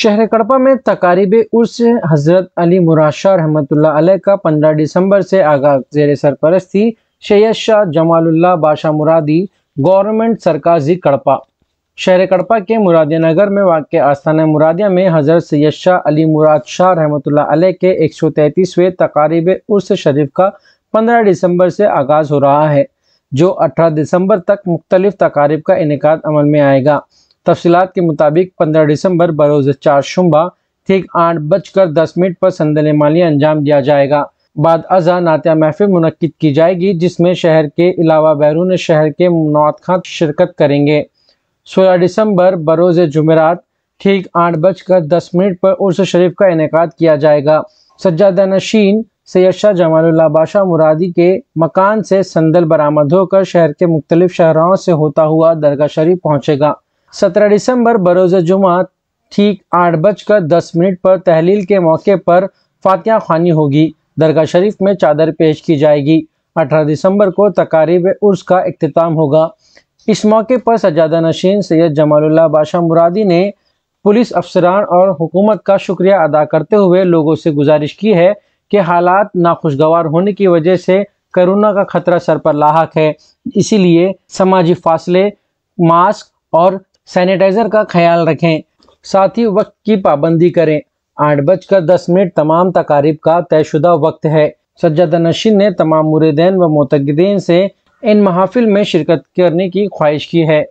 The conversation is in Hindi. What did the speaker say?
शहर कड़पा में तकारीब उर्स हज़रत अली मुराद शाह रहमतुल्लाह अलैह का 15 दिसंबर से आगाज। ज़ेर सरपरस्ती सैयद शाह जमालुल्लाह बाशा मुरादी, गवर्नमेंट सरकाजी कड़पा। शहर कड़पा के मुरादिया नगर में वाक़ आस्थाना मुरादिया में हज़रत सैयद शाह अली मुराद शाह रहमतुल्लाह अलैह के 133वें तकारीब उर्स शरीफ का 15 दिसंबर से आगाज़ हो रहा है, जो 18 दिसंबर तक मुख्तलिफ तकारीब का इनेकाद अमल में आएगा। तफसीलात के मुताबिक 15 दिसंबर बरोज़ चारशुम्बा ठीक 8:10 पर संदल मालिया अंजाम दिया जाएगा। बाद अज़ा नातिया महफिल मुनक्किद की जाएगी, जिसमें शहर के अलावा बैरून शहर के मुनअक्किद शिरकत करेंगे। 16 दिसंबर बरोज़ जुमेरात ठीक 8:10 पर उर्स शरीफ का इनेकाद किया जाएगा। सज्जादा नशीन सैयद शाह जमालुल्लाह बाशा मुरादी के मकान से संदल बरामद होकर शहर के मुख्तलिफ शहरों से होता हुआ दरगाह शरीफ पहुँचेगा। 17 दिसंबर बरोज़ जुमा ठीक 8:10 पर तहलील के मौके पर फातिहा ख़्वानी होगी। दरगाह शरीफ में चादर पेश की जाएगी। 18 दिसंबर को तकारीब उर्स का इख्तिताम होगा। इस मौके पर सज्जादा नशीन सैयद जमालुल्लाह बाशा मुरादी ने पुलिस अफसरान और हुकूमत का शुक्रिया अदा करते हुए लोगों से गुजारिश की है कि हालात नाखुशगवार होने की वजह से कोरोना का खतरा सर पर लाहक है, इसीलिए समाजी फासले, मास्क और सैनिटाइज़र का ख्याल रखें, साथ ही वक्त की पाबंदी करें। 8:10 तमाम तकारीब का तयशुदा वक्त है। सज्जादा नशीन ने तमाम मुरीदैन व मोतक़िदीन से इन महाफिल में शिरकत करने की ख्वाहिश की है।